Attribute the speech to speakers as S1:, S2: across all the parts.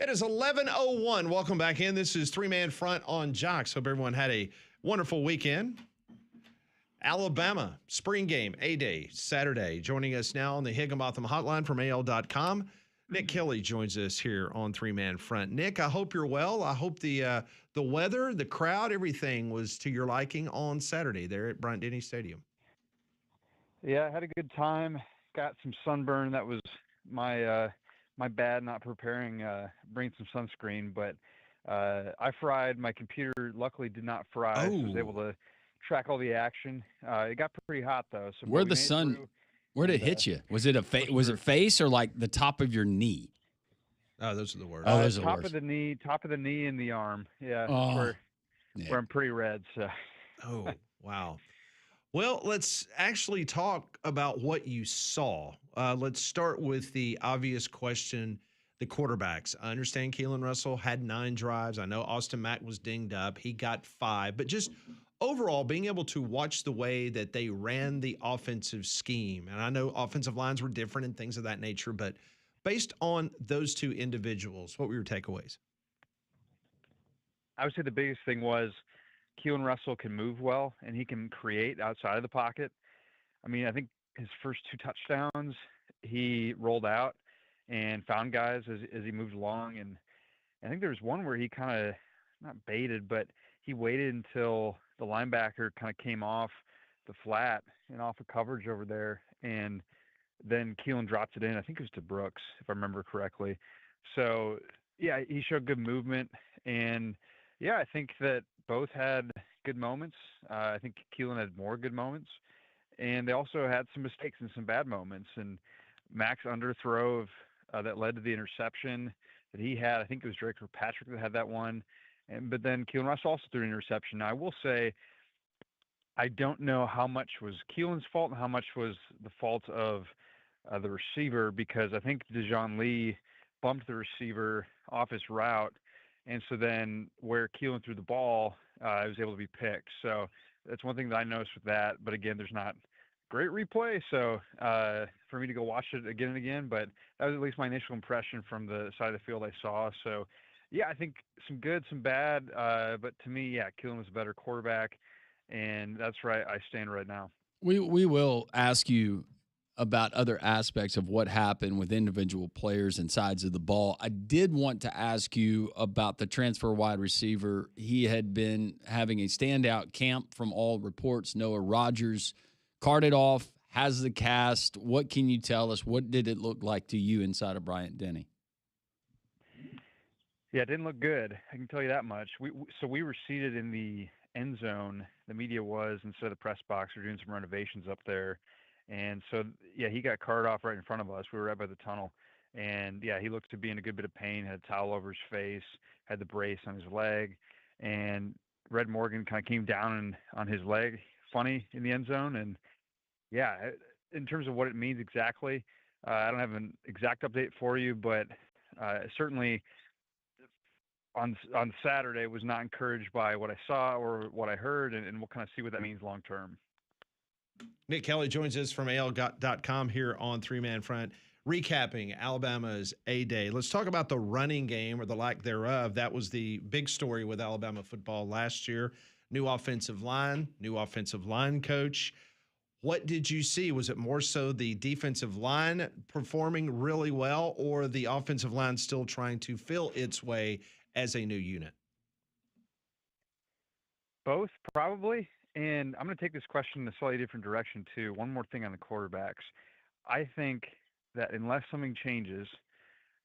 S1: It is 11:01. Welcome back in. This is Three-Man Front on Jocks. Hope everyone had a wonderful weekend. Alabama spring game, A-Day, Saturday. Joining us now on the Higginbotham hotline from AL.com, Nick Kelly joins us here on Three-Man Front. Nick, I hope you're well. I hope the weather, the crowd, everything was to your liking on Saturday there at Bryant-Denny Stadium.
S2: Yeah, I had a good time. Got some sunburn. That was my bad, not preparing, bringing some sunscreen. But I fried. My computer luckily did not fry, so I was able to track all the action. It got pretty hot though. So
S3: where the sun, where did it hit you? Was it was it face or like the top of your knee?
S1: Oh, those are the worst.
S3: Those are the
S2: top
S3: worst.
S2: Top of the knee and the arm. Yeah, where I'm pretty red. So.
S1: Oh, wow. Well, let's actually talk about what you saw. Let's start with the obvious question, the quarterbacks. I understand Keelan Russell had 9 drives. I know Austin Mack was dinged up. He got 5. But just overall, being able to watch the way that they ran the offensive scheme, and I know offensive lines were different and things of that nature, but based on those two individuals, what were your takeaways?
S2: I would say the biggest thing was Keelan Russell can move well and he can create outside of the pocket. I mean, I think his first 2 touchdowns, he rolled out and found guys as he moved along. And I think there was one where he kind of not baited, but he waited until the linebacker kind of came off the flat and off of coverage over there. And then Keelan dropped it in. I think it was to Brooks, if I remember correctly. So yeah, he showed good movement. And yeah, I think that both had good moments. I think Keelan had more good moments, and they also had some mistakes and some bad moments. And Max underthrow that led to the interception that he had. I think it was Drake Patrick that had that one. But then Keelan Russell also threw an interception. Now, I will say, I don't know how much was Keelan's fault and how much was the fault of the receiver, because I think Dejon Lee bumped the receiver off his route. And so then where Keelan threw the ball, it was able to be picked. So that's one thing that I noticed with that. But again, there's not great replay. So for me to go watch it again and again, but that was at least my initial impression from the side of the field I saw. So yeah, I think some good, some bad. But to me, yeah, Keelan was a better quarterback. And that's right. I stand right now.
S3: We will ask you about other aspects of what happened with individual players and sides of the ball. I did want to ask you about the transfer wide receiver. He had been having a standout camp from all reports. Noah Rogers carted off, has the cast. What can you tell us? What did it look like to you inside of Bryant-Denny?
S2: Yeah, it didn't look good. I can tell you that much. So we were seated in the end zone. The media was, instead of the press box. We're doing some renovations up there. And so, yeah, he got carted off right in front of us. We were right by the tunnel. And, yeah, he looked to be in a good bit of pain, had a towel over his face, had the brace on his leg. And Red Morgan kind of came down on his leg, funny, in the end zone. And, yeah, in terms of what it means exactly, I don't have an exact update for you, but certainly on Saturday was not encouraged by what I saw or what I heard, and we'll kind of see what that means long term.
S1: Nick Kelly joins us from AL.com here on Three-Man Front, recapping Alabama's A-Day. Let's talk about the running game, or the lack thereof. That was the big story with Alabama football last year. New offensive line coach. What did you see? Was it more so the defensive line performing really well, or the offensive line still trying to fill its way as a new unit?
S2: Both, probably. And I'm going to take this question in a slightly different direction, too. One more thing on the quarterbacks. I think that unless something changes,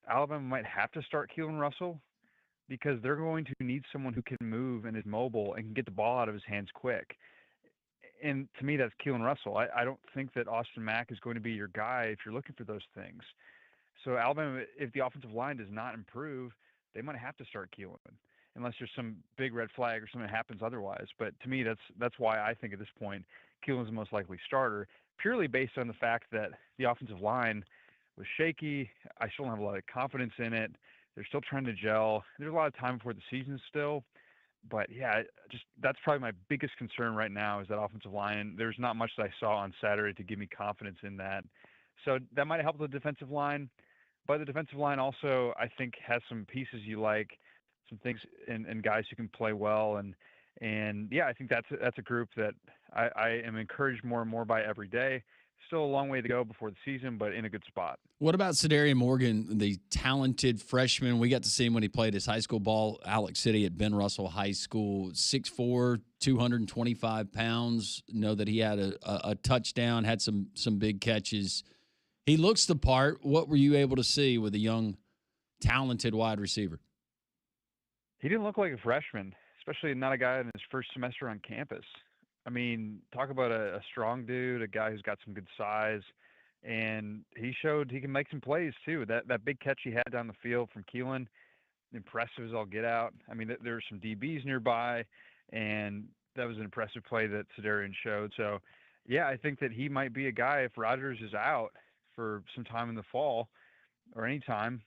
S2: Alabama might have to start Keelan Russell, because they're going to need someone who can move and is mobile and can get the ball out of his hands quick. And to me, that's Keelan Russell. I don't think that Austin Mack is going to be your guy if you're looking for those things. So Alabama, if the offensive line does not improve, they might have to start Keelan, unless there's some big red flag or something happens otherwise. But to me, that's why I think at this point Keelan's the most likely starter, purely based on the fact that the offensive line was shaky. I still don't have a lot of confidence in it. They're still trying to gel. There's a lot of time before the season still. But, yeah, that's probably my biggest concern right now is that offensive line. There's not much that I saw on Saturday to give me confidence in that. So that might help the defensive line. But the defensive line also, I think, has some pieces you like, some things, and guys who can play well, and yeah, I think that's a group that I am encouraged more and more by every day. Still a long way to go before the season, but in a good spot.
S3: What about Cedarian Morgan, the talented freshman? We got to see him when he played his high school ball, Alex City at Ben Russell High School. 6'4", 225 pounds. Know that he had a touchdown, had some big catches. He looks the part. What were you able to see with a young, talented wide receiver?
S2: He didn't look like a freshman, especially not a guy in his first semester on campus. I mean, talk about a strong dude, a guy who's got some good size, and he showed he can make some plays too. That big catch he had down the field from Keelan, impressive as all get out. I mean, there were some DBs nearby, and that was an impressive play that Cedarian showed. So, yeah, I think that he might be a guy if Rodgers is out for some time in the fall or any time,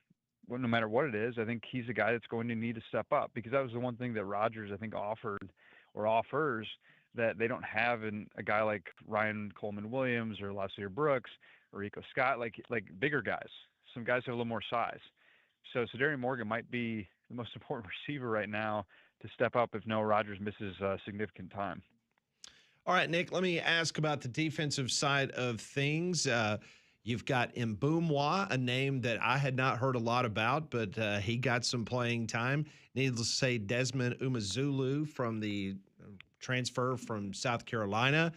S2: well, no matter what it is. I think he's a guy that's going to need to step up, because that was the one thing that Rodgers, I think, offered or offers that they don't have in a guy like Ryan Coleman Williams or Lasier Brooks or Rico Scott, like bigger guys, some guys have a little more size. So Cedarian Morgan might be the most important receiver right now to step up if Noah Rodgers misses significant time.
S1: All right, Nick, let me ask about the defensive side of things. You've got Mbumwa, a name that I had not heard a lot about, but he got some playing time. Needless to say, Desmond Umazulu from the transfer from South Carolina.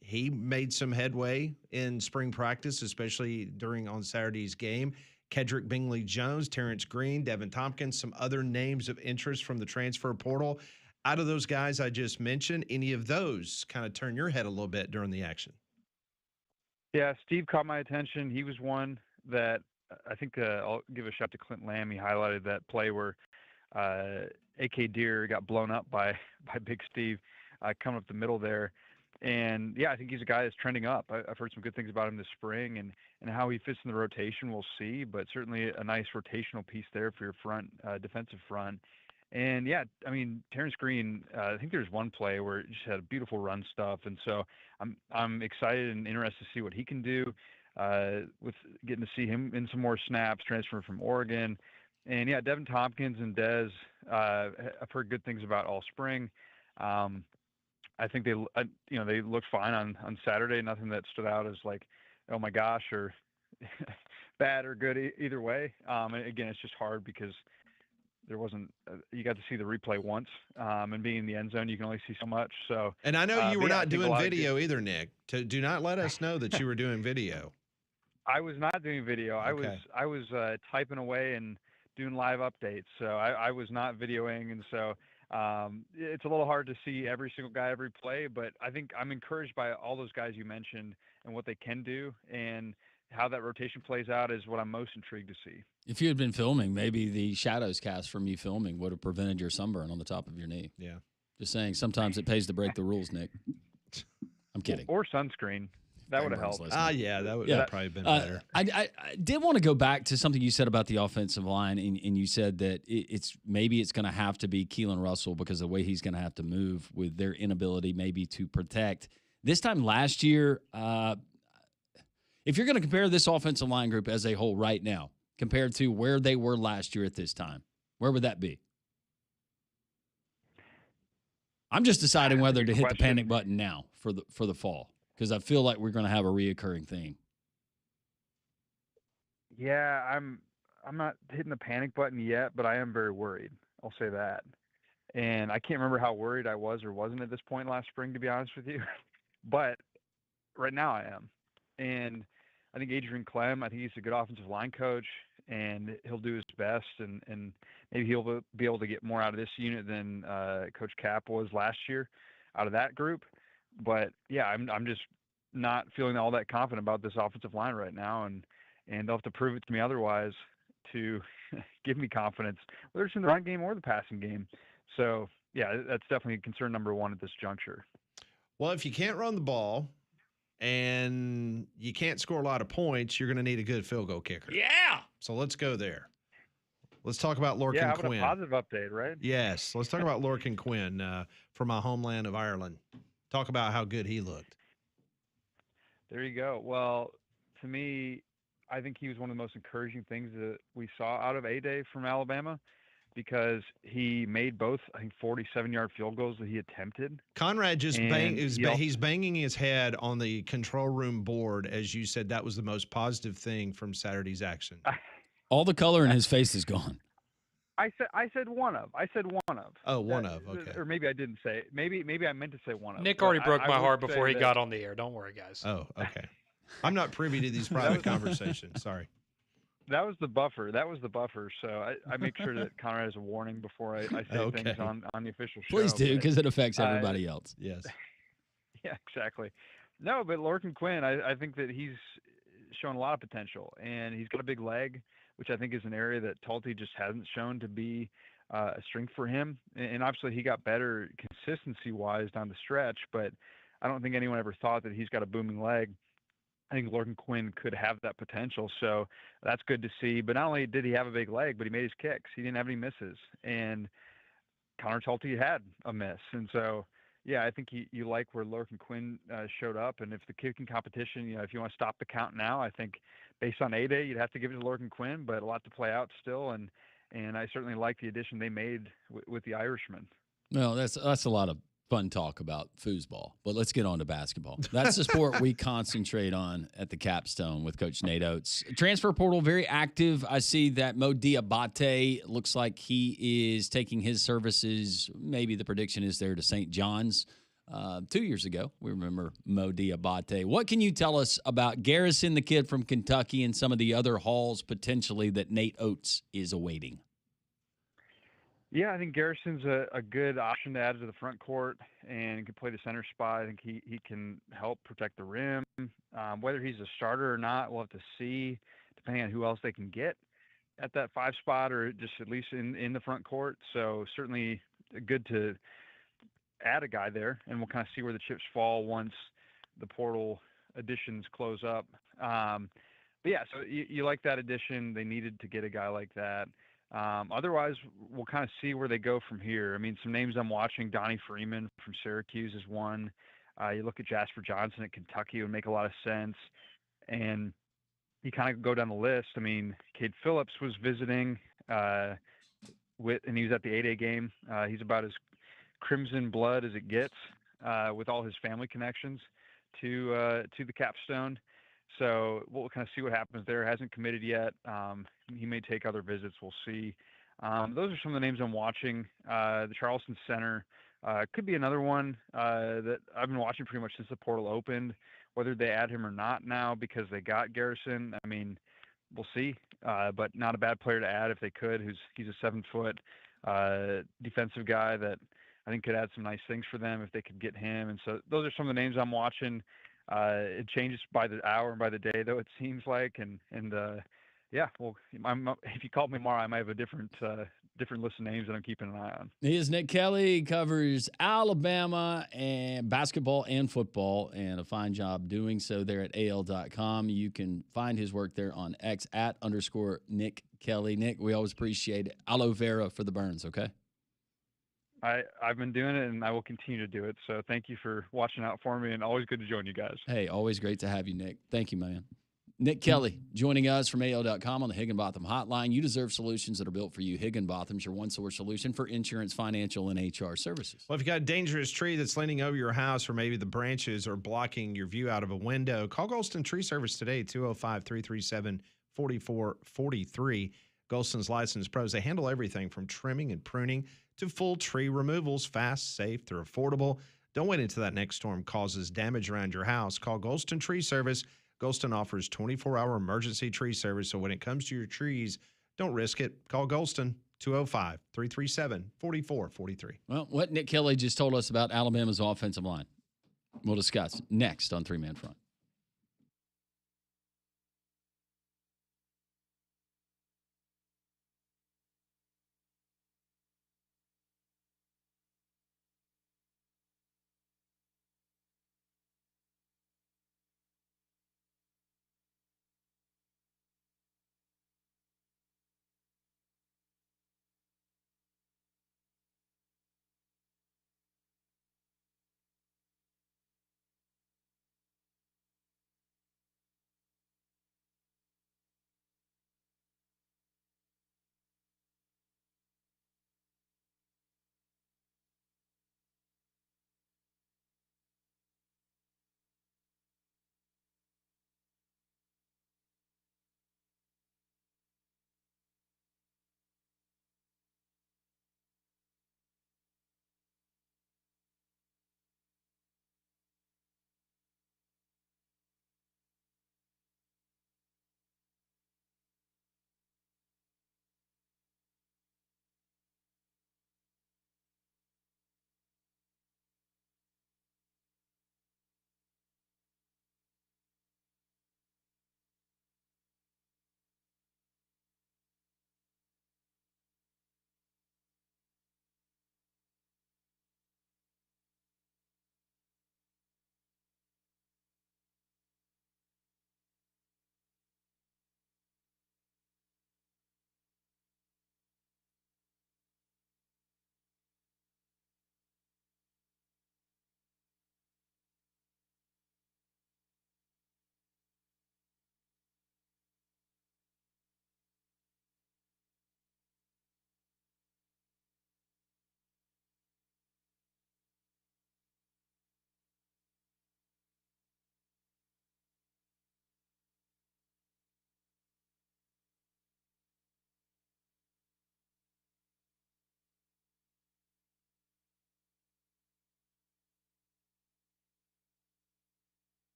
S1: He made some headway in spring practice, especially on Saturday's game. Kedrick Bingley-Jones, Terrence Green, Devin Tompkins, some other names of interest from the transfer portal. Out of those guys I just mentioned, any of those kind of turn your head a little bit during the action?
S2: Yeah, Steve caught my attention. He was one that I think I'll give a shout to Clint Lamb. He highlighted that play where A.K. Deer got blown up by Big Steve coming up the middle there. And, yeah, I think he's a guy that's trending up. I've heard some good things about him this spring, and how he fits in the rotation we'll see, but certainly a nice rotational piece there for your front, defensive front. And, yeah, I mean, Terrence Green, I think there's one play where it just had a beautiful run stuff. And so I'm excited and interested to see what he can do with getting to see him in some more snaps, transferring from Oregon. And, yeah, Devin Tompkins and Dez, I've heard good things about all spring. I think they looked fine on Saturday. Nothing that stood out as like, oh my gosh, or bad or good either way. And again, it's just hard because there wasn't. You got to see the replay once, and being in the end zone, you can only see so much. So,
S1: and I know you were not doing video either, Nick. Do not let us know that you were doing video.
S2: I was not doing video.
S1: Okay.
S2: I was typing away and doing live updates. So I was not videoing, and so. It's a little hard to see every single guy every play, but I think I'm encouraged by all those guys you mentioned and what they can do, and how that rotation plays out is what I'm most intrigued to see.
S3: If you had been filming, maybe the shadows cast from you filming would have prevented your sunburn on the top of your knee.
S1: Yeah.
S3: Just saying, sometimes it pays to break the rules, Nick. I'm kidding.
S2: Or sunscreen. That would have helped.
S1: Yeah, that would have probably been better.
S3: I did want to go back to something you said about the offensive line, and you said that it's going to have to be Keelan Russell because of the way he's going to have to move with their inability maybe to protect. This time last year, if you're going to compare this offensive line group as a whole right now compared to where they were last year at this time, where would that be? I'm just deciding whether to hit the panic button now for the fall, because I feel like we're going to have a reoccurring theme.
S2: Yeah, I'm not hitting the panic button yet, but I am very worried. I'll say that. And I can't remember how worried I was or wasn't at this point last spring, to be honest with you. But right now I am. And I think Adrian Clem, I think he's a good offensive line coach, and he'll do his best. And maybe he'll be able to get more out of this unit than Coach Cap was last year out of that group. But yeah, I'm just not feeling all that confident about this offensive line right now, and they'll have to prove it to me otherwise to give me confidence, whether it's in the run game or the passing game. So yeah, that's definitely concern number one at this juncture.
S1: Well, if you can't run the ball and you can't score a lot of points, you're going to need a good field goal kicker.
S3: Yeah.
S1: So let's go there. Let's talk about Lorcan
S2: Yeah,
S1: Quinn.
S2: a positive update, right?
S1: Yes, let's talk about Lorcan Quinn from my homeland of Ireland. Talk about how good he looked.
S2: There you go. Well, to me, I think he was one of the most encouraging things that we saw out of A-Day from Alabama because he made both, I think, 47-yard field goals that he attempted.
S1: Conrad just
S2: And
S1: he's banging his head on the control room board as you said that was the most positive thing from Saturday's action.
S3: All the color in his face is gone.
S2: I said one of.
S1: Oh, one of. Okay.
S2: Or maybe I didn't say. Maybe I meant to say one of.
S4: Nick already broke my
S2: would
S4: heart
S2: say
S4: before he
S2: that-
S4: got on the air. Don't worry, guys.
S1: Oh, okay. I'm not privy to these private conversations. Sorry.
S2: That was the buffer. So I make sure that Conrad has a warning before I say
S1: Okay.
S2: things on the official show.
S3: Please do,
S2: but-
S3: because it affects everybody else.
S1: Yes.
S2: Yeah, exactly. No, but Lorcan Quinn, I think that he's shown a lot of potential, and he's got a big leg, which I think is an area that Talty just hasn't shown to be a strength for him. And obviously, he got better consistency-wise down the stretch, but I don't think anyone ever thought that he's got a booming leg. I think Lorcan Quinn could have that potential, so that's good to see. But not only did he have a big leg, but he made his kicks. He didn't have any misses, and Connor Talty had a miss, and so. Yeah, I think you like where Lorcan Quinn showed up, and if the kicking competition, if you want to stop the count now, I think based on A-Day, you'd have to give it to Lorcan Quinn, but a lot to play out still, and I certainly like the addition they made with the Irishman.
S3: Well, that's a lot of fun talk about foosball, but let's get on to basketball. That's the sport we concentrate on at the Capstone with Coach Nate Oates. Transfer portal very active. I see that Mo Diabate looks like he is taking his services. Maybe the prediction is there to St. John's. 2 years ago, we remember Mo Diabate. What can you tell us about Garrison, the kid from Kentucky, and some of the other hauls potentially that Nate Oates is awaiting?
S2: Yeah, I think Garrison's a good option to add to the front court and can play the center spot. I think he can help protect the rim. Whether he's a starter or not, we'll have to see, depending on who else they can get at that 5 spot or just at least in the front court. So certainly good to add a guy there, and we'll kind of see where the chips fall once the portal additions close up. But yeah, so you like that addition. They needed to get a guy like that. Otherwise, we'll kind of see where they go from here. I mean, some names I'm watching, Donnie Freeman from Syracuse is one. You look at Jasper Johnson at Kentucky, it would make a lot of sense. And you kind of go down the list. I mean, Cade Phillips was visiting and he was at the 8A game. He's about as crimson blood as it gets with all his family connections to the Capstone. So we'll kind of see what happens there. Hasn't committed yet. He may take other visits. We'll see. Those are some of the names I'm watching. The Charleston Center could be another one that I've been watching pretty much since the portal opened. Whether they add him or not now because they got Garrison, I mean, we'll see. But not a bad player to add if they could. He's a 7-foot defensive guy that I think could add some nice things for them if they could get him. And so those are some of the names I'm watching. It changes by the hour and by the day, though, it seems like. And yeah, well, if you called me tomorrow, I might have a different list of names that I'm keeping an eye on.
S3: He is Nick Kelly, covers Alabama and basketball and football, and a fine job doing so there at AL.com. You can find his work there on X @_Nick Kelly. Nick, we always appreciate it. Aloe vera for the burns, okay?
S2: I've been doing it, and I will continue to do it. So thank you for watching out for me, and always good to join you guys.
S3: Hey, always great to have you, Nick. Thank you, man. Nick Kelly joining us from AL.com on the Higginbotham Hotline. You deserve solutions that are built for you. Higginbotham's your one-source solution for insurance, financial, and HR services.
S1: Well, if you got a dangerous tree that's leaning over your house, or maybe the branches are blocking your view out of a window, call Golston Tree Service today, 205-337-4443. Golston's licensed pros. They handle everything from trimming and pruning to full tree removals, fast, safe, they're affordable. Don't wait until that next storm causes damage around your house. Call Golston Tree Service. Golston offers 24-hour emergency tree service, so when it comes to your trees, don't risk it. Call Golston, 205-337-4443.
S3: Well, what Nick Kelly just told us about Alabama's offensive line, we'll discuss next on Three Man Front.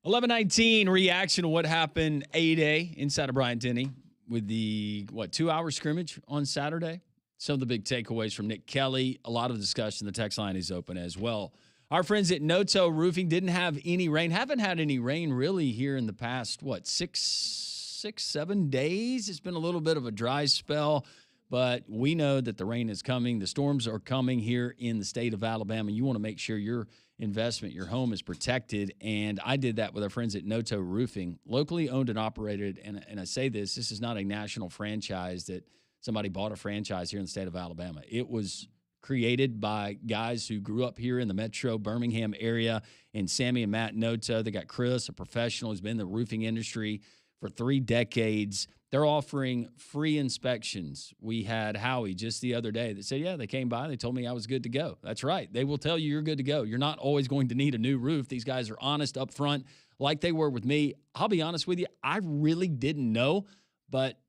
S3: 11:19 reaction to what happened A-Day inside of Bryant-Denny with the 2-hour scrimmage on Saturday. Some of the big takeaways from Nick Kelly. A lot of discussion. The text line is open as well. Our friends at Noto Roofing didn't have any rain. Haven't had any rain really here in the past 7 days. It's been a little bit of a dry spell, but we know that the rain is coming. The storms are coming here in the state of Alabama. You want to make sure your investment, your home is protected. And I did that with our friends at Noto Roofing, locally owned and operated. And I say this is not a national franchise that somebody bought a franchise here in the state of Alabama. It was created by guys who grew up here in the metro Birmingham area, and Sammy and Matt Noto. They got Chris, a professional who's been in the roofing industry for 3 decades. They're offering free inspections. We had Howie just the other day that said, yeah, they came by. They told me I was good to go. That's right. They will tell you you're good to go. You're not always going to need a new roof. These guys are honest up front like they were with me. I'll be honest with you. I really didn't know, but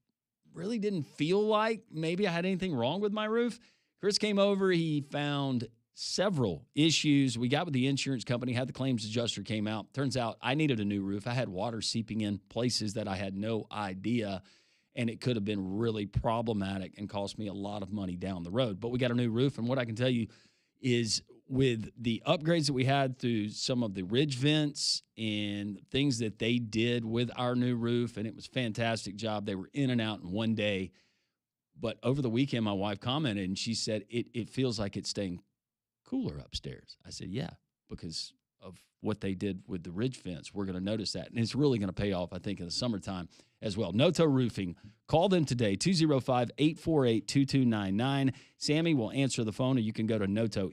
S3: really didn't feel like maybe I had anything wrong with my roof. Chris came over. He found several issues. We got with the insurance company, had the claims adjuster came out. Turns out I needed a new roof. I had water seeping in places that I had no idea, and it could have been really problematic and cost me a lot of money down the road. But we got a new roof, and what I can tell you is with the upgrades that we had through some of the ridge vents and things that they did with our new roof, and it was a fantastic job. They were in and out in one day. But over the weekend, my wife commented, and she said, it feels like it's staying cooler upstairs. I said, yeah, because of what they did with the ridge fence. We're going to notice that. And it's really going to pay off, I think, in the summertime as well. Noto Roofing. Call them today, 205-848-2299. Sammy will answer the phone, or you can go to noto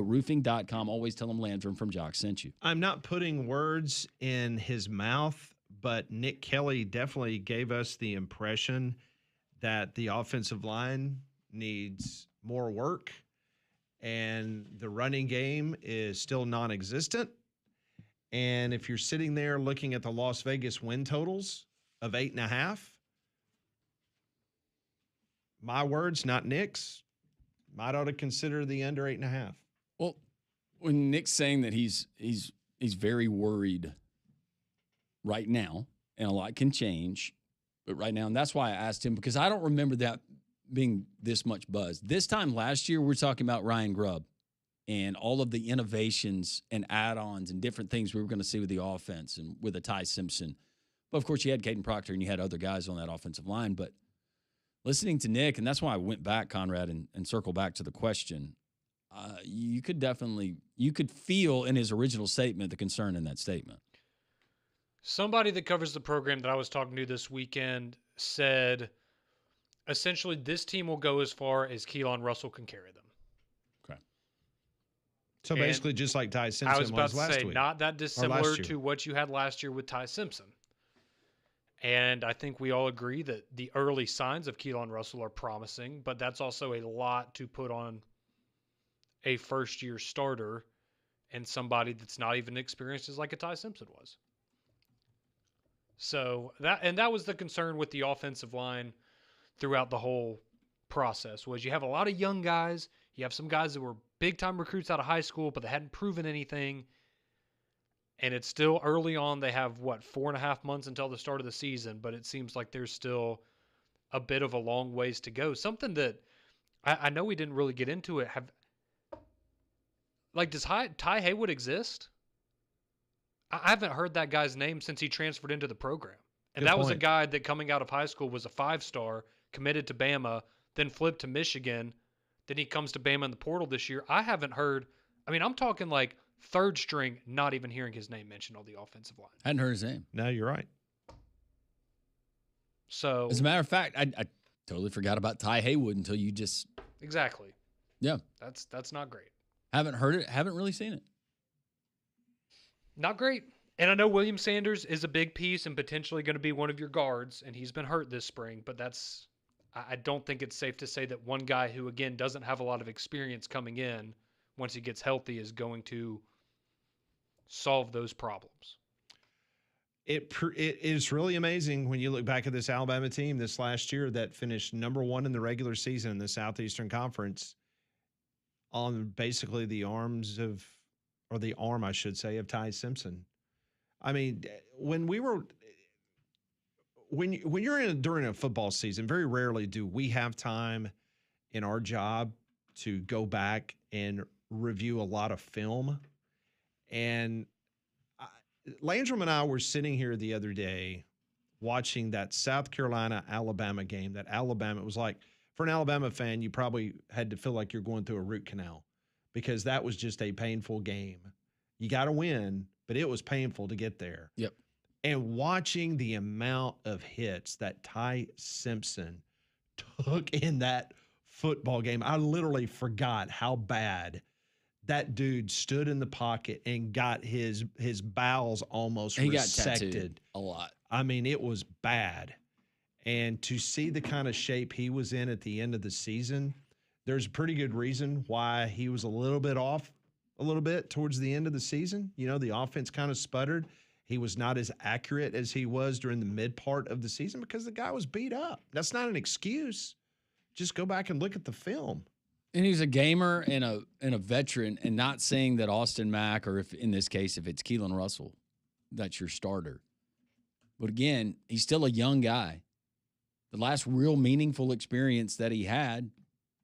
S3: roofing.com. Always tell them Landrum from Jock sent you.
S1: I'm not putting words in his mouth, but Nick Kelly definitely gave us the impression that the offensive line needs more work, and the running game is still non-existent. And if you're sitting there looking at the Las Vegas win totals of 8.5, my words, not Nick's, might ought to consider the under 8.5.
S3: Well, when Nick's saying that he's very worried right now, and a lot can change, but right now, and that's why I asked him, because I don't remember that being this much buzz. This time last year, we're talking about Ryan Grubb and all of the innovations and add-ons and different things we were going to see with the offense and with a Ty Simpson. But, of course, you had Caden Proctor and you had other guys on that offensive line. But listening to Nick, and that's why I went back, Conrad, and circle back to the question, you could feel in his original statement the concern in that statement.
S4: Somebody that covers the program that I was talking to this weekend said, essentially, this team will go as far as Keelan Russell can carry them.
S3: Okay.
S1: So basically just like Ty Simpson
S4: I was about to
S1: last
S4: say,
S1: week.
S4: not that dissimilar to what you had last year with Ty Simpson. And I think we all agree that the early signs of Keelan Russell are promising, but that's also a lot to put on a first-year starter and somebody that's not even experienced as like a Ty Simpson was. So that was the concern with the offensive line throughout the whole process, was you have a lot of young guys. You have some guys that were big-time recruits out of high school, but they hadn't proven anything. And it's still early on. They have, 4.5 months until the start of the season, but it seems like there's still a bit of a long ways to go. Something that I know we didn't really get into it. Does Ty Haywood exist? I haven't heard that guy's name since he transferred into the program. And that was a guy that coming out of high school was a 5-star, committed to Bama, then flipped to Michigan. Then he comes to Bama in the portal this year. I haven't heard, I'm talking like third string, not even hearing his name mentioned on the offensive line.
S3: I hadn't heard his name.
S1: No, you're right.
S4: So,
S3: as a matter of fact, I totally forgot about Ty Haywood until you just.
S4: Exactly.
S3: Yeah.
S4: That's not great.
S3: Haven't heard it. Haven't really seen it.
S4: Not great. And I know William Sanders is a big piece and potentially going to be one of your guards, and he's been hurt this spring, but I don't think it's safe to say that one guy who, again, doesn't have a lot of experience coming in, once he gets healthy, is going to solve those problems.
S1: It is really amazing when you look back at this Alabama team this last year that finished number 1 in the regular season in the Southeastern Conference on basically the arm, I should say, of Ty Simpson. I mean, when we were when you're during a football season, very rarely do we have time in our job to go back and review a lot of film. And I, Landrum and I were sitting here the other day watching that South Carolina Alabama game. That Alabama, it was like, for an Alabama fan, you probably had to feel like you're going through a root canal because that was just a painful game. You got to win, but it was painful to get there.
S3: Yep.
S1: And watching the amount of hits that Ty Simpson took in that football game, I literally forgot how bad that dude stood in the pocket and got his bowels almost
S3: He got
S1: resected.
S3: tattooed a lot.
S1: I mean, it was bad. And to see the kind of shape he was in at the end of the season, there's a pretty good reason why he was a little bit off a little bit towards the end of the season. You know, the offense kind of sputtered. He was not as accurate as he was during the mid part of the season because the guy was beat up. That's not an excuse. Just go back and look at the film.
S3: And he's a gamer and a veteran, and not saying that Austin Mack, or if in this case, if it's Keelan Russell, that's your starter. But again, he's still a young guy. The last real meaningful experience that he had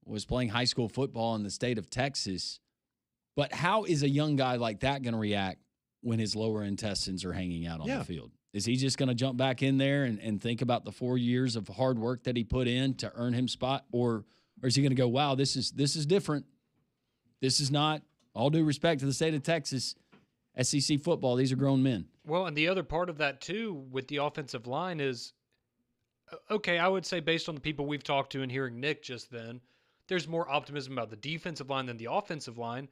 S3: was playing high school football in the state of Texas. But how is a young guy like that going to react when his lower intestines are hanging out on the field? Is he just going to jump back in there and think about the 4 years of hard work that he put in to earn him spot? Or is he going to go, wow, this is different. This is not, all due respect to the state of Texas, SEC football, these are grown men.
S4: Well, and the other part of that, too, with the offensive line is, okay, I would say based on the people we've talked to and hearing Nick just then, there's more optimism about the defensive line than the offensive line.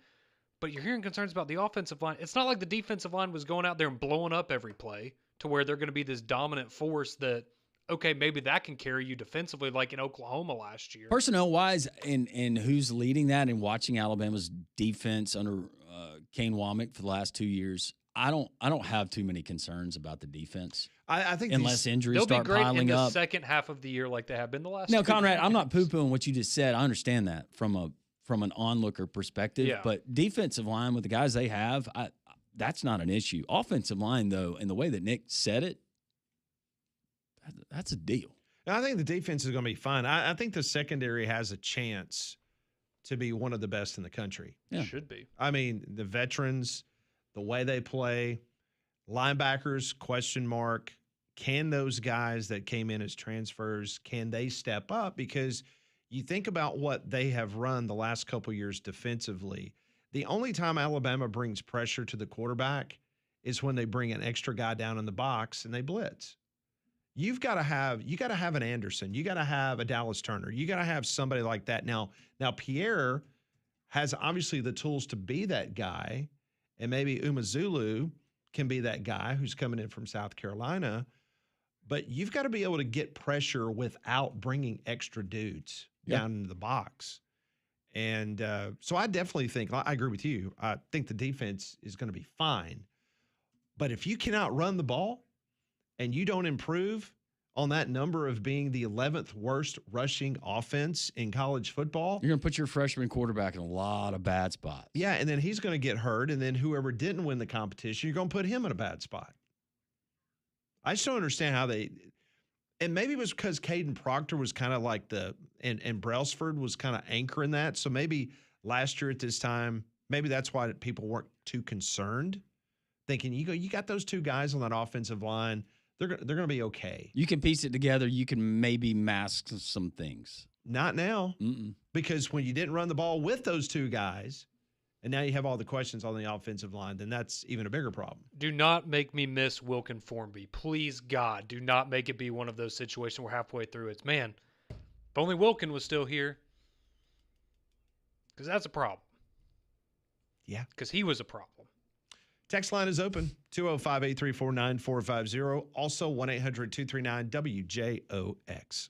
S4: But you're hearing concerns about the offensive line. It's not like the defensive line was going out there and blowing up every play to where they're going to be this dominant force that, okay, maybe that can carry you defensively like in Oklahoma last year.
S3: Personnel-wise, and who's leading that and watching Alabama's defense under Kane Womack for the last 2 years, I don't have too many concerns about the defense.
S1: I think
S3: unless injuries
S4: they'll
S3: start
S4: be great
S3: piling
S4: in the
S3: up.
S4: second half of the year like they have been the last
S3: No,
S4: 2
S3: Conrad,
S4: years.
S3: I'm not poo-pooing what you just said. I understand that from an onlooker perspective.
S4: Yeah.
S3: But defensive line with the guys they have, that's not an issue. Offensive line, though, and the way that Nick said it, that's a deal.
S1: I think the defense is going to be fine. I think the secondary has a chance to be one of the best in the country.
S3: Yeah.
S4: Should be.
S1: I mean, the veterans, the way they play, linebackers, question mark. Can those guys that came in as transfers, can they step up? Because you think about what they have run the last couple years defensively. The only time Alabama brings pressure to the quarterback is when they bring an extra guy down in the box and they blitz. You got to have an Anderson. You got to have a Dallas Turner. You got to have somebody like that. Now Pierre has obviously the tools to be that guy, and maybe Umazulu can be that guy who's coming in from South Carolina. But you've got to be able to get pressure without bringing extra dudes down into the box. And so I definitely think, I agree with you. I think the defense is going to be fine. But if you cannot run the ball and you don't improve on that number of being the 11th worst rushing offense in college football,
S3: You're going to put your freshman quarterback in a lot of bad spots.
S1: yeah, and then he's going to get hurt, and then whoever didn't win the competition, you're going to put him in a bad spot. I just don't understand how they – and maybe it was because Caden Proctor was kind of like and Brailsford was kind of anchoring that. So maybe last year at this time, maybe that's why people weren't too concerned, thinking you got those two guys on that offensive line, they're going to be okay.
S3: You can piece it together. You can maybe mask some things.
S1: Not now,
S3: Mm-mm.
S1: because when you didn't run the ball with those two guys, and now you have all the questions on the offensive line, then that's even a bigger problem.
S4: Do not make me miss Wilkin Formby. Please, God, do not make it be one of those situations where halfway through it's, man, if only Wilkin was still here. Because that's a problem.
S1: Yeah.
S4: Because he was a problem.
S1: Text line is open, 205-834-9450. Also, 1-800-239-WJOX.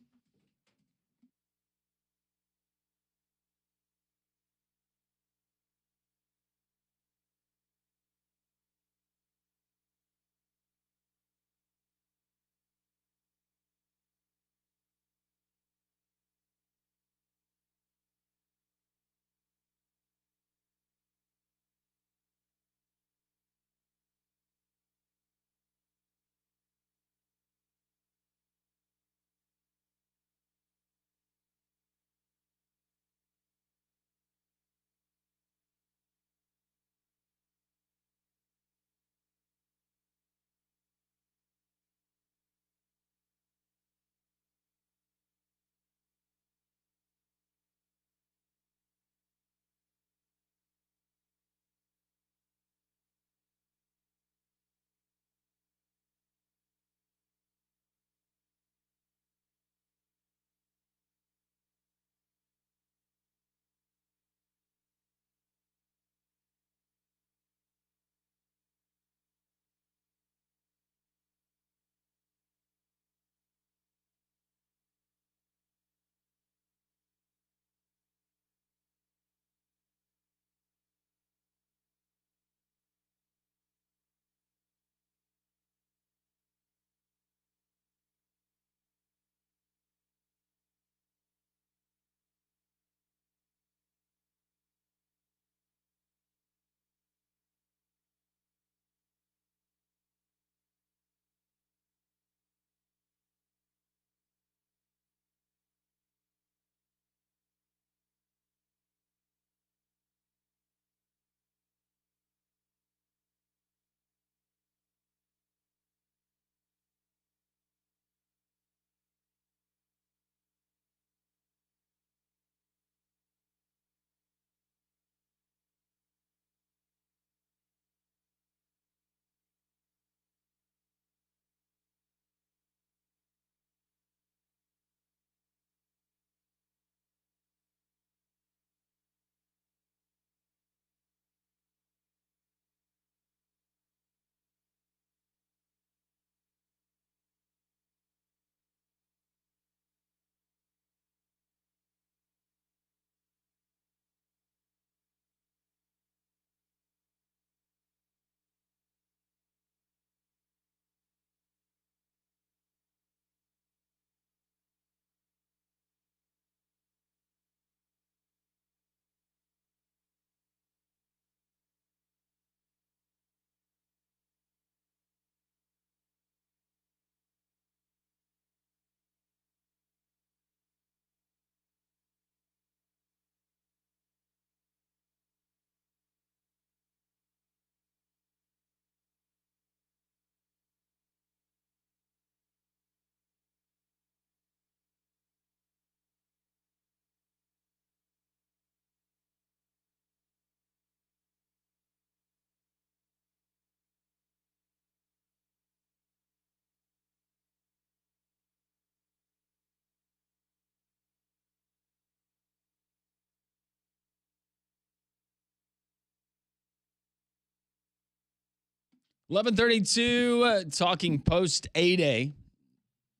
S3: 11:32, talking post A-Day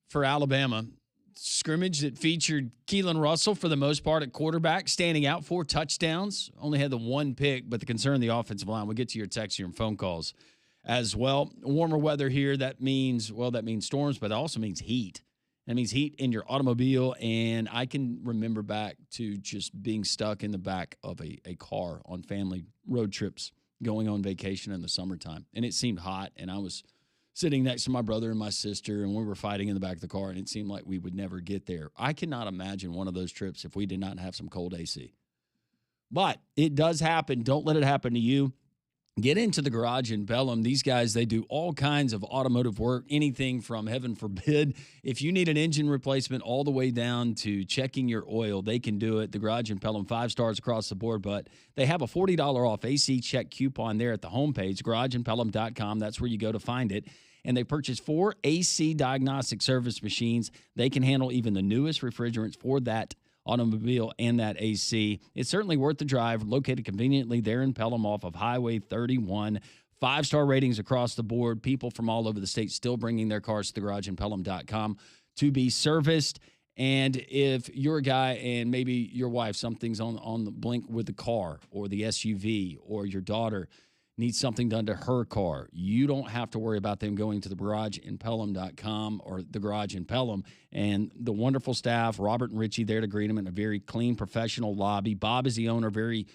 S3: for Alabama. Scrimmage that featured Keelan Russell for the most part at quarterback, standing out 4 touchdowns. Only had the 1 pick, but the concern the offensive line. We'll get to your text, your phone calls as well. Warmer weather here. That means storms, but it also means heat. That means heat in your automobile. And I can remember back to just being stuck in the back of a car on family road trips going on vacation in the summertime. And it seemed hot, and I was sitting next to my brother and my sister, and we were fighting in the back of the car, and it seemed like we would never get there. I cannot imagine one of those trips if we did not have some cold AC. But it does happen. Don't let it happen to you. Get into the garage in Pelham. These guys, they do all kinds of automotive work, anything from, heaven forbid, if you need an engine replacement all the way down to checking your oil, they can do it. The garage in Pelham, 5 stars across the board, but they have a $40 off AC check coupon there at the homepage, garageinpelham.com. That's where you go to find it. And they purchased 4 AC diagnostic service machines. They can handle even the newest refrigerants for that automobile and that AC. It's certainly worth the drive. Located conveniently there in Pelham off of Highway 31. 5-star ratings across the board. People from all over the state still bringing their cars to thegarageinpelham.com to be serviced. And if you're a guy and maybe your wife, something's on the blink with the car or the SUV, or your daughter needs something done to her car, you don't have to worry about them going to the garageinpelham.com or the garage in Pelham. And the wonderful staff, Robert and Richie, there to greet them in a very clean, professional lobby. Bob is the owner, very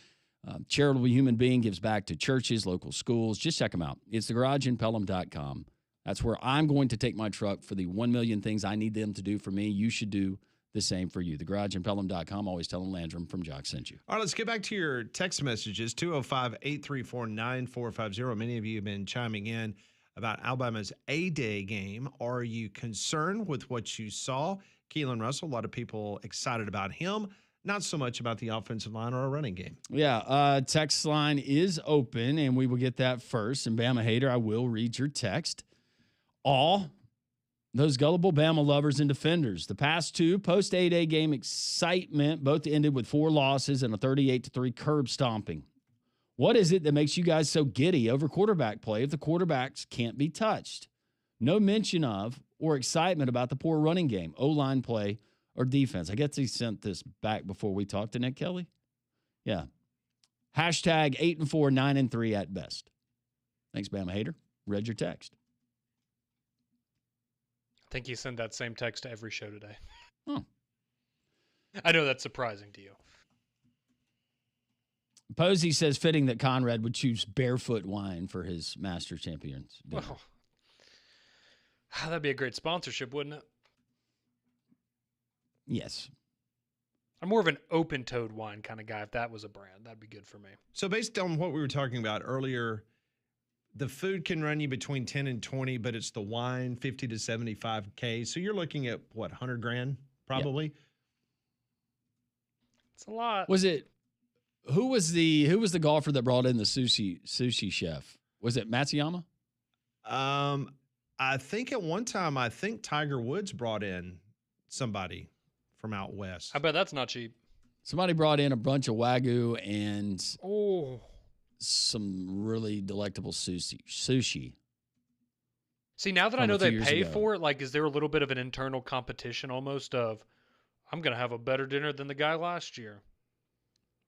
S3: charitable human being, gives back to churches, local schools. Just check them out. It's the garageinpelham.com. That's where I'm going to take my truck for the 1 million things I need them to do for me. You should do the same for you. Thegarageinpelham.com. Always telling Landrum from Jock sent you.
S1: All right, let's get back to your text messages. 205-834-9450. Many of you have been chiming in about Alabama's A-Day game. Are you concerned with what you saw? Keelan Russell, a lot of people excited about him. Not so much about the offensive line or a running game.
S3: Yeah, text line is open, and we will get that first. And Bama Hater, I will read your text. All those gullible Bama lovers and defenders. The past 2 post-A-Day game excitement both ended with 4 losses and a 38-3 curb stomping. What is it that makes you guys so giddy over quarterback play if the quarterbacks can't be touched? No mention of or excitement about the poor running game, O-line play, or defense. I guess he sent this back before we talked to Nick Kelly. Yeah. Hashtag 8-4, 9-3 at best. Thanks, Bama Hater. Read your text.
S4: I think you send that same text to every show today.
S3: Oh.
S4: I know that's surprising to you.
S3: Posey says fitting that Conrad would choose barefoot wine for his master champions dinner.
S4: Well, that'd be a great sponsorship, wouldn't it?
S3: Yes.
S4: I'm more of an open-toed wine kind of guy. If that was a brand, that'd be good for me.
S1: So based on what we were talking about earlier, the food can run you between 10 and 20, but it's the wine, 50 to 75K. So you're looking at what, 100 grand probably?
S4: It's a lot.
S3: Who was the golfer that brought in the sushi chef? Was it Matsuyama?
S1: I think at one time, Tiger Woods brought in somebody from out west.
S4: I bet that's not cheap.
S3: Somebody brought in a bunch of Wagyu and some really delectable sushi.
S4: See, now that I know they pay for it, like, is there a little bit of an internal competition almost of, I'm going to have a better dinner than the guy last year?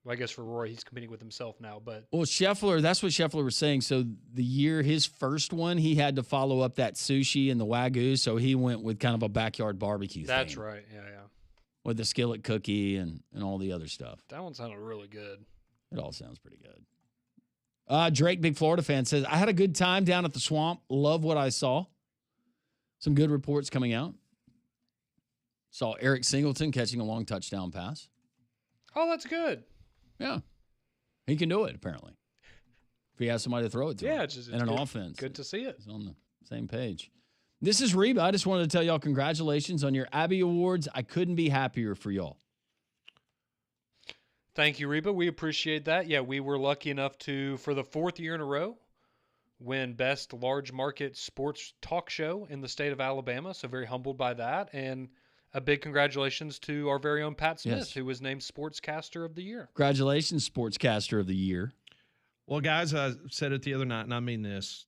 S4: Well, I guess for Roy, he's competing with himself now, but.
S3: Well, Scheffler, that's what Scheffler was saying. So the year, his first one, he had to follow up that sushi and the Wagyu, so he went with kind of a backyard barbecue
S4: That's
S3: thing.
S4: right, yeah.
S3: With the skillet cookie and all the other stuff.
S4: That one sounded really good.
S3: It all sounds pretty good. Drake, big Florida fan, says, I had a good time down at the Swamp. Love what I saw. Some good reports coming out. Saw Eric Singleton catching a long touchdown pass.
S4: Oh, that's good.
S3: Yeah. He can do it, apparently. If he has somebody to throw it to.
S4: Yeah,
S3: him.
S4: it's
S3: and an
S4: good,
S3: offense.
S4: Good to see it.
S3: It's on the same page. This is Reba. I just wanted to tell y'all congratulations on your Abby Awards. I couldn't be happier for y'all.
S4: Thank you, Reba. We appreciate that. Yeah, we were lucky enough to, for the 4th year in a row, win Best Large Market Sports Talk Show in the state of Alabama. So very humbled by that. And a big congratulations to our very own Pat Smith, who was named Sportscaster of the Year.
S3: Congratulations, Sportscaster of the Year.
S1: Well, guys, I said it the other night, and I mean this.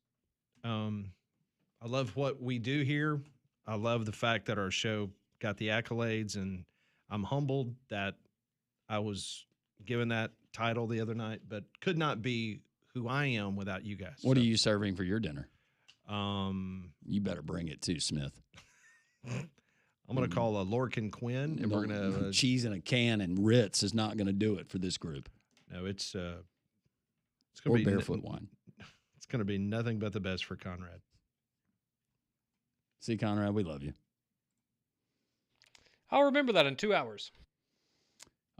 S1: I love what we do here. I love the fact that our show got the accolades, and I'm humbled that I was given that title the other night, but could not be who I am without you guys.
S3: What are you serving for your dinner?
S1: You
S3: better bring it too, Smith.
S1: I'm going to call a Lorcan Quinn, and we're going to
S3: cheese in a can and Ritz is not going to do it for this group.
S1: No, it's going
S3: to be barefoot wine.
S1: It's going to be nothing but the best for Conrad.
S3: See, Conrad, we love you.
S4: I'll remember that in 2 hours.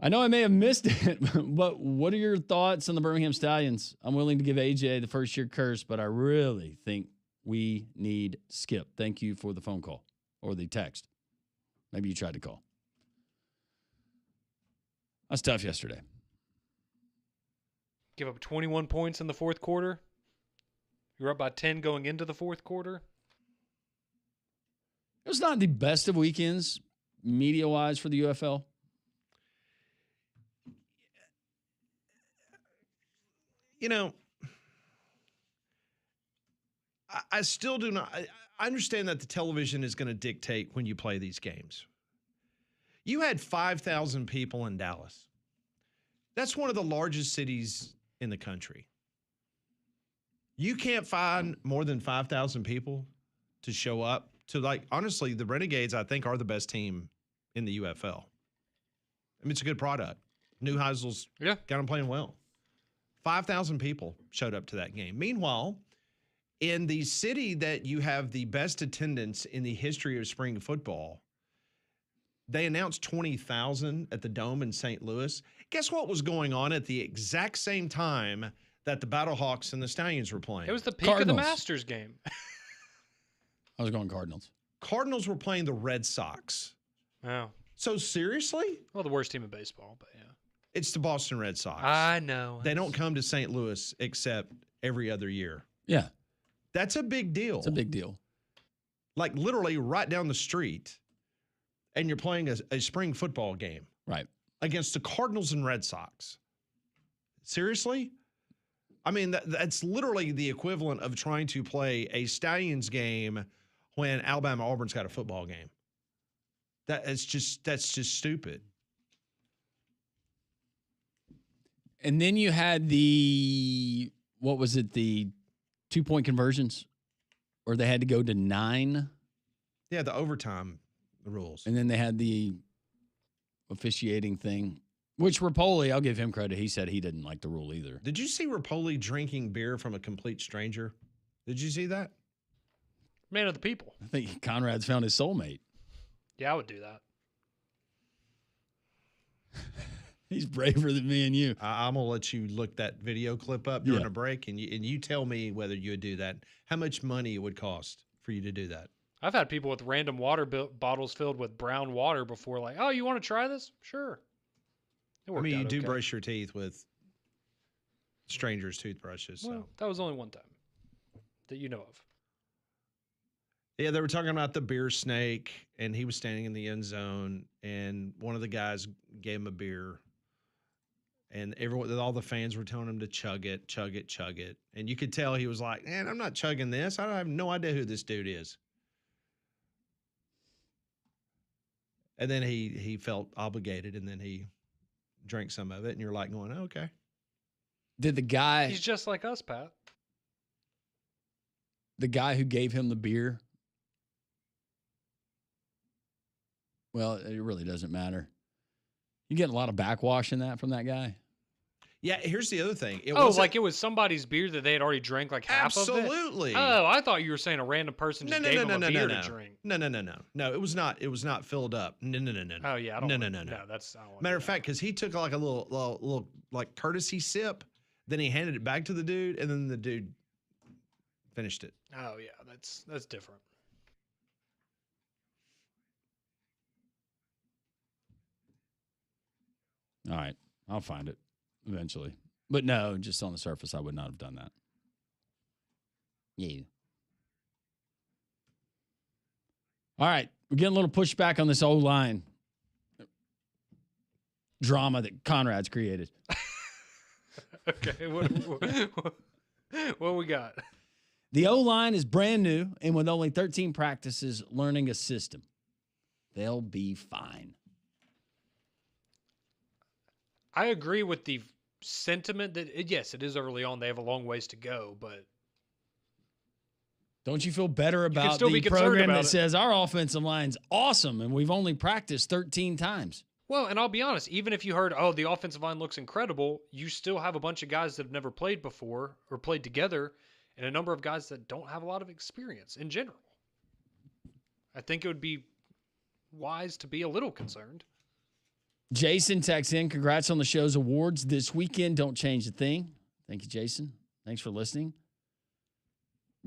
S3: I know I may have missed it, but what are your thoughts on the Birmingham Stallions? I'm willing to give AJ the first-year curse, but I really think we need Skip. Thank you for the phone call or the text. Maybe you tried to call. That's tough yesterday.
S4: Give up 21 points in the fourth quarter. You're up by 10 going into the fourth quarter.
S3: It was not the best of weekends media-wise for the UFL.
S1: You know, I still do not. I understand that the television is going to dictate when you play these games. You had 5,000 people in Dallas. That's one of the largest cities in the country. You can't find more than 5,000 people to show up to, like, honestly, the Renegades, I think, are the best team in the UFL. I mean, it's a good product. Neuheisel's got them playing well. 5,000 people showed up to that game. Meanwhile, in the city that you have the best attendance in the history of spring football, they announced 20,000 at the Dome in St. Louis. Guess what was going on at the exact same time that the Battlehawks and the Stallions were playing?
S4: It was the peak of the Masters game.
S3: I was going Cardinals.
S1: Cardinals were playing the Red Sox.
S4: Oh.
S1: So seriously?
S4: Well, the worst team in baseball, but yeah.
S1: It's the Boston Red Sox.
S4: I know.
S1: They don't come to St. Louis except every other year.
S3: Yeah.
S1: That's a big deal.
S3: It's a big deal.
S1: Like literally right down the street, and you're playing a spring football game.
S3: Right.
S1: Against the Cardinals and Red Sox. Seriously? I mean, that's literally the equivalent of trying to play a Stallions game when Alabama-Auburn's got a football game. That's just stupid.
S3: And then you had the 2-point conversions where they had to go to 9.
S1: Yeah, the overtime rules.
S3: And then they had the officiating thing, which Rapoli, I'll give him credit. He said he didn't like the rule either.
S1: Did you see Rapoli drinking beer from a complete stranger? Did you see that?
S4: Man of the people.
S3: I think Conrad's found his soulmate.
S4: Yeah, I would do that.
S3: He's braver than me and you.
S1: I'm going to let you look that video clip up during a break, and you tell me whether you would do that. How much money it would cost for you to do that?
S4: I've had people with random water bottles filled with brown water before, like, oh, you want to try this? Sure.
S1: I mean, you do brush your teeth with strangers' toothbrushes.
S4: Well,
S1: so.
S4: That was only one time that you know of.
S1: Yeah, they were talking about the beer snake, and he was standing in the end zone, and one of the guys gave him a beer. And all the fans were telling him to chug it, chug it, chug it. And you could tell he was like, man, I'm not chugging this. I have no idea who this dude is. And then he felt obligated, and then he drank some of it. And you're like going, oh, okay.
S3: Did the guy...
S4: He's just like us, Pat.
S3: The guy who gave him the beer... Well, it really doesn't matter. You get a lot of backwash in that from that guy.
S1: Yeah, here's the other thing.
S4: It was somebody's beer that they had already drank like half of it?
S1: Absolutely.
S4: Oh, I thought you were saying a random person just gave them a beer to drink.
S1: No. No, it was not filled up. No.
S4: Oh, yeah. I don't
S1: No.
S4: No, that's...
S1: Matter of fact, because he took like a little like courtesy sip, then he handed it back to the dude, and then the dude finished it.
S4: Oh, yeah. That's different.
S3: All right. I'll find it eventually. But no, just on the surface, I would not have done that. Yeah. All right. We're getting a little pushback on this O-line drama that Conrad's created.
S4: Okay. What we got?
S3: The O-line is brand new and with only 13 practices learning a system. They'll be fine.
S4: I agree with the sentiment that, yes, it is early on. They have a long ways to go, but
S3: Don't you feel better
S4: can
S3: about
S4: still
S3: the
S4: be concerned
S3: program
S4: about
S3: that
S4: it.
S3: says our offensive line's awesome and we've only practiced 13 times?
S4: Well, and I'll be honest, even if you heard, oh, the offensive line looks incredible, you still have a bunch of guys that have never played before or played together, and a number of guys that don't have a lot of experience in general. I think it would be wise to be a little concerned.
S3: Jason texts in, congrats on the show's awards this weekend. Don't change a thing. Thank you, Jason. Thanks for listening.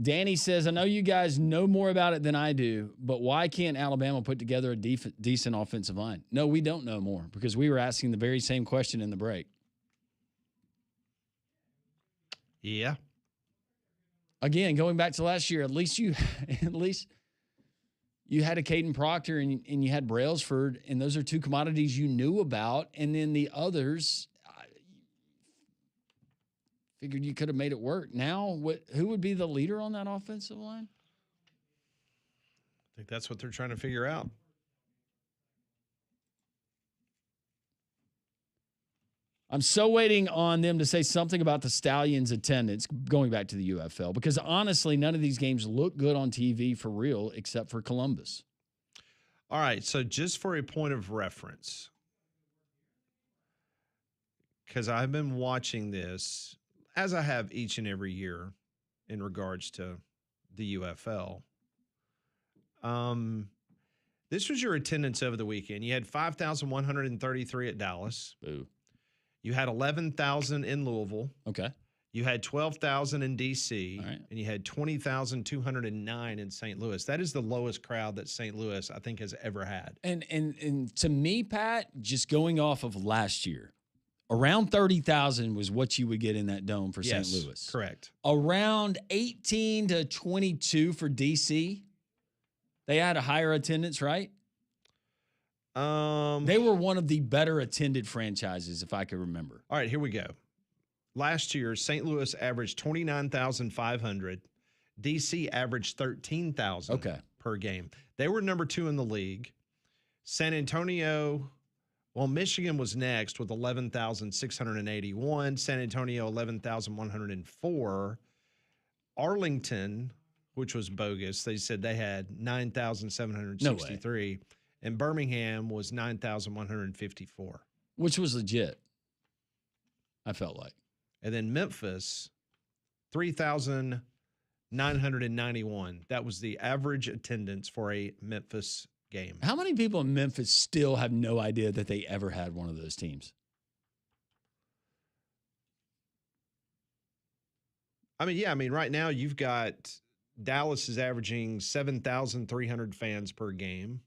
S3: Danny says, I know you guys know more about it than I do, but why can't Alabama put together a decent offensive line? No, we don't know more because we were asking the very same question in the break.
S1: Yeah.
S3: Again, going back to last year, at least you had a Caden Proctor and you had Brailsford, and those are two commodities you knew about. And then the others, I figured you could have made it work. Now, who would be the leader on that offensive line?
S1: I think that's what they're trying to figure out.
S3: I'm so waiting on them to say something about the Stallions' attendance going back to the UFL, because honestly, none of these games look good on TV for real, except for Columbus.
S1: All right, so just for a point of reference, because I've been watching this, as I have each and every year in regards to the UFL. This was your attendance over the weekend. You had 5,133 at Dallas.
S3: Boo.
S1: You had 11,000 in Louisville.
S3: Okay.
S1: You had 12,000 in D.C.
S3: All right.
S1: And you had 20,209 in St. Louis. That is the lowest crowd that St. Louis, I think, has ever had.
S3: And to me, Pat, just going off of last year, around 30,000 was what you would get in that dome for
S1: Yes,
S3: St. Louis.
S1: correct.
S3: Around 18 to 22 for D.C. They had a higher attendance, right? They were one of the better attended franchises, if I could remember.
S1: All right, here we go. Last year, St. Louis averaged 29,500. D.C. averaged 13,000 per game. They were number 2 in the league. San Antonio, well, Michigan was next with 11,681. San Antonio, 11,104. Arlington, which was bogus, they said they had 9,763.
S3: No way.
S1: And Birmingham was 9,154.
S3: Which was legit, I felt like.
S1: And then Memphis, 3,991. That was the average attendance for a Memphis game.
S3: How many people in Memphis still have no idea that they ever had one of those teams?
S1: I mean, right now you've got Dallas is averaging 7,300 fans per game.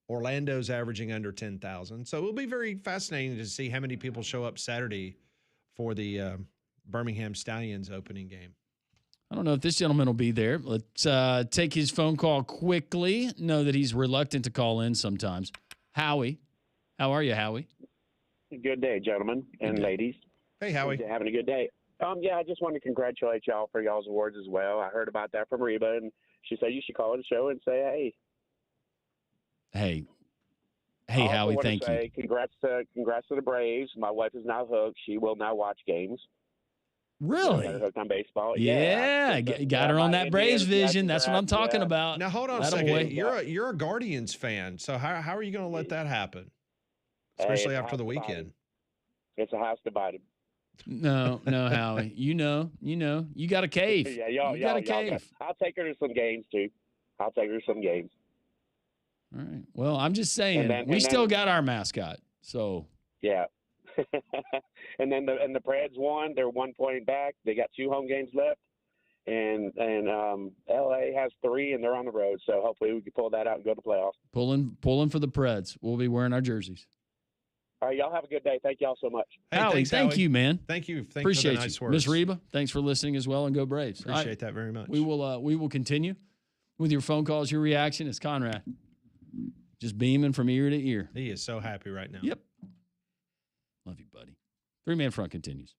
S1: Orlando's averaging under 10,000. So it'll be very fascinating to see how many people show up Saturday for the Birmingham Stallions opening game.
S3: I don't know if this gentleman will be there. Let's take his phone call quickly. Know that he's reluctant to call in sometimes. Howie. How are you, Howie?
S5: Good day, gentlemen and ladies.
S1: Hey, Howie.
S5: Having a good day. Yeah, I just wanted to congratulate y'all for y'all's awards as well. I heard about that from Reba, and she said you should call the show and say,
S3: Hey,
S5: I
S3: Howie,
S5: want
S3: thank
S5: to say
S3: you.
S5: Congrats to the Braves. My wife is now hooked. She will now watch games.
S3: Really?
S5: Got her hooked on baseball.
S3: Yeah, got her on that Braves vision. That's what I'm talking about.
S1: Now hold on a second. You're a Guardians fan, so how are you going to let that happen? Especially after the weekend.
S5: It's a house divided.
S3: No, Howie. You got a cave.
S5: Yeah,
S3: you got a cave.
S5: I'll take her to some games too. All
S3: right. Well, I'm just saying we still got our mascot. So
S5: yeah. and the Preds won. They're 1 point back. They got 2 home games left, and LA has 3, and they're on the road. So hopefully we can pull that out and go to playoffs.
S3: Pulling for the Preds. We'll be wearing our jerseys.
S5: All right, y'all have a good day. Thank y'all so much.
S1: Hey,
S3: Howie,
S1: thanks,
S3: thank
S1: Howie.
S3: you, man.
S1: Thank you.
S3: Appreciate
S1: for the nice
S3: you,
S1: words.
S3: Miss Reba. Thanks for listening as well, and go Braves.
S1: Appreciate that very much.
S3: We will continue with your phone calls, your reaction. It's Conrad, just beaming from ear to ear.
S1: He is so happy right now.
S3: Yep. Love you, buddy. 3-Man Front continues.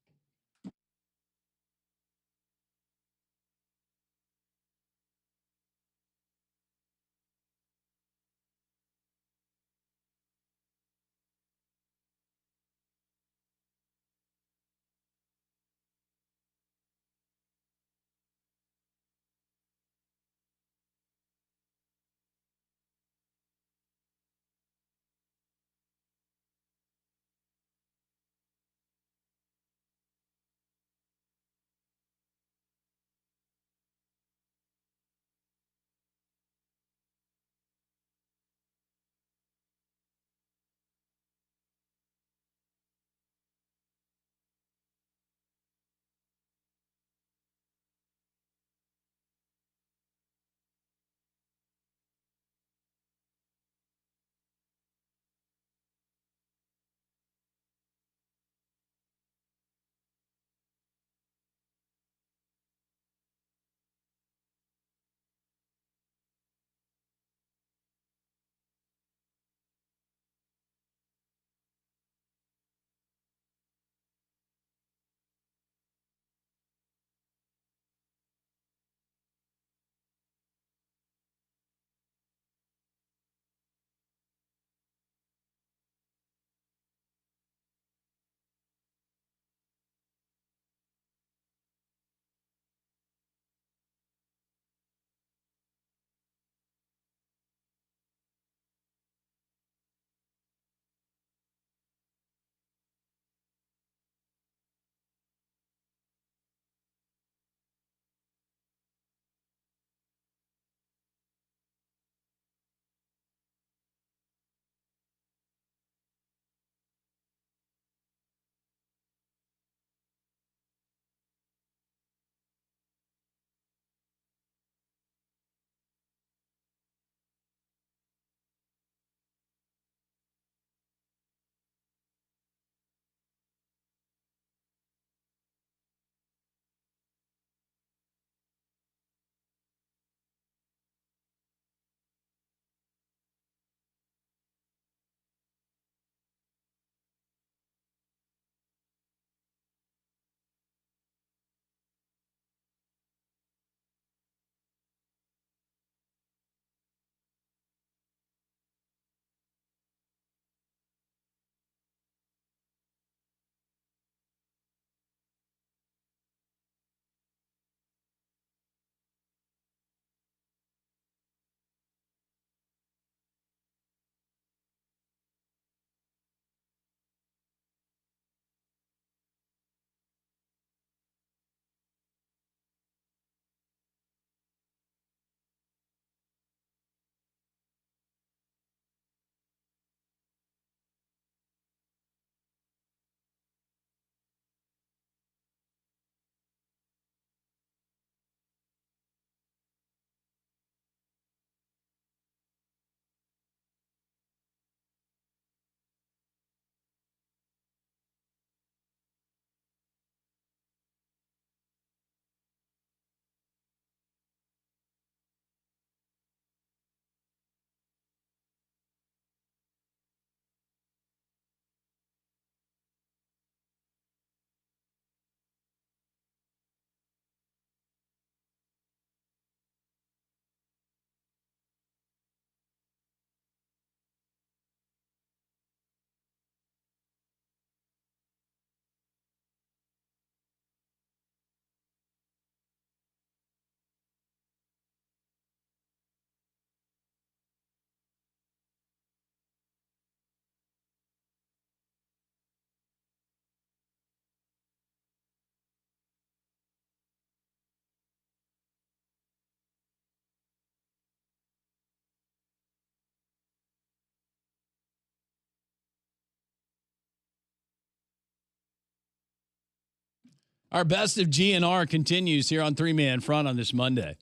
S3: Our best of GNR continues here on 3-Man Front on this Monday.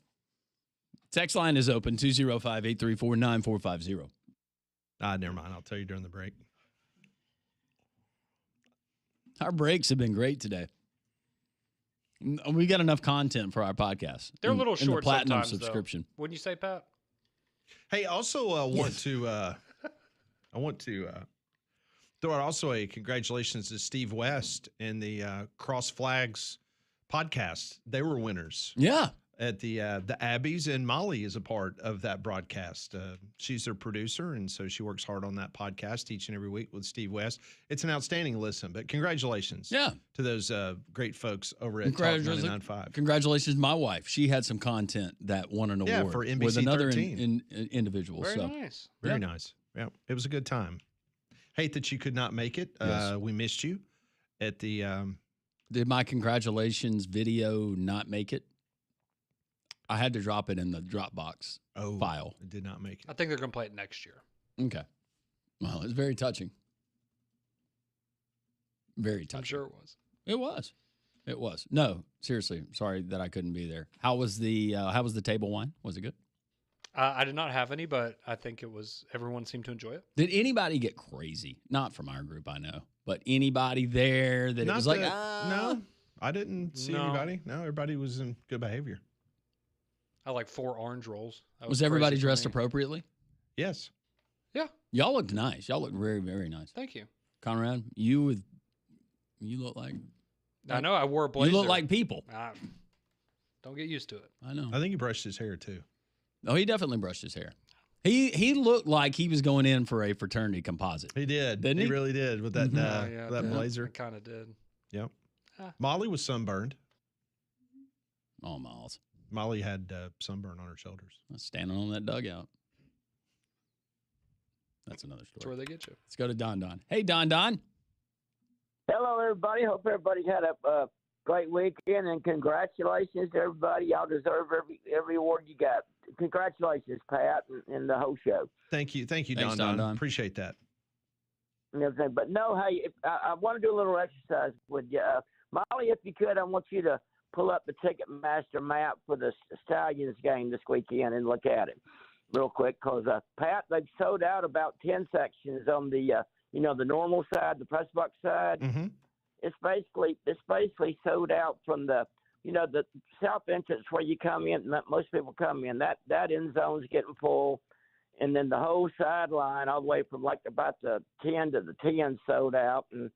S3: Text line is open, 205-834-9450.
S1: Never mind. I'll tell you during the break.
S3: Our breaks have been great today. We got enough content for our podcast.
S4: They're a little
S3: in
S4: short
S3: the platinum
S4: sometimes,
S3: subscription.
S4: Though. Wouldn't you say, Pat?
S1: Hey, also want to throw out also a congratulations to Steve West and the Cross Flags podcast. They were winners.
S3: Yeah.
S1: At the Abbeys, and Molly is a part of that broadcast. She's their producer, and so she works hard on that podcast each and every week with Steve West. It's an outstanding listen, but congratulations to those great folks over at Talk 99.5.
S3: Congratulations to my wife. She had some content that won an award
S1: for NBC
S3: with another
S1: 13.
S3: Individual.
S4: Very nice.
S1: Very nice. Yeah, it was a good time. Hate that you could not make it.
S3: Yes.
S1: We missed you at the
S3: Did my congratulations video not make it? I had to drop it in the Dropbox file.
S1: It did not make it.
S4: I think they're going to play it next year.
S3: Okay. Well, it's very touching. Very touching.
S4: I'm sure it was.
S3: It was. It was. No, seriously. Sorry that I couldn't be there. How was the table wine? Was it good?
S4: I did not have any, but I think everyone seemed to enjoy it.
S3: Did anybody get crazy? Not from our group, I know, but anybody there that
S1: Not
S3: it was like,
S1: no, I didn't see
S4: No.
S1: anybody. No, everybody was in good behavior.
S4: I like 4 orange rolls. That
S3: was everybody
S4: crazy for
S3: dressed
S4: me.
S3: appropriately?
S1: Yes.
S4: Yeah.
S3: Y'all looked nice. Y'all looked very, very nice.
S4: Thank you.
S3: Conrad, you look like
S4: I know I wore a blazer.
S3: you look like people.
S4: Don't get used to it.
S3: I know.
S1: I think he brushed his hair too.
S3: Oh, he definitely brushed his hair. He looked like he was going in for a fraternity composite.
S1: He did.
S3: Didn't he?
S1: really did with that
S4: Yeah,
S1: that
S4: I
S1: blazer.
S4: kind of did.
S1: Yep.
S4: Ah.
S1: Molly was sunburned.
S3: Oh, Miles.
S1: Molly had sunburn on her shoulders.
S3: Standing on that dugout. That's another
S4: That's
S3: story.
S4: where they get you.
S3: Let's go to Don Don. Hey, Don Don.
S6: Hello, everybody. Hope everybody's had a great weekend, and congratulations to everybody. Y'all deserve every award you got. Congratulations, Pat, and the whole show.
S1: Thank you,
S3: Thanks,
S1: Don
S3: Don.
S1: Don. Appreciate that.
S6: And everything. But no, hey, I want to do a little exercise with you. Molly, if you could, I want you to pull up the Ticketmaster map for the Stallions game this weekend and look at it real quick, because Pat, they've sold out about 10 sections on the the normal side, the press box side.
S1: Mm-hmm.
S6: It's basically sold out from the the south entrance where you come in. Most people come in. That end zone's getting full, and then the whole sideline all the way from like about the 10 to the 10 sold out, and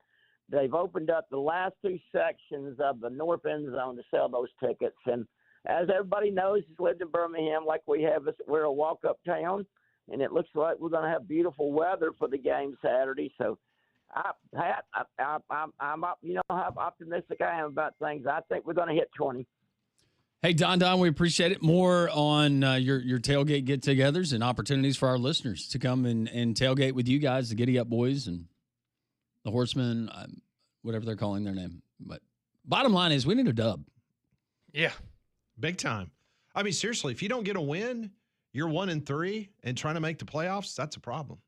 S6: they've opened up the last 2 sections of the north end zone to sell those tickets. And as everybody knows, who's lived in Birmingham like we have, we're a walk-up town, and it looks like we're going to have beautiful weather for the game Saturday. So, I'm how optimistic I am about things. I think we're going to hit 20.
S3: Hey, Don Don, we appreciate it. More on your tailgate get-togethers and opportunities for our listeners to come and tailgate with you guys, the Giddy Up Boys and the Horsemen, whatever they're calling their name. But bottom line is we need a dub.
S4: Yeah.
S1: Big time. I mean, seriously, if you don't get a win, you're 1-3 and trying to make the playoffs. That's a problem.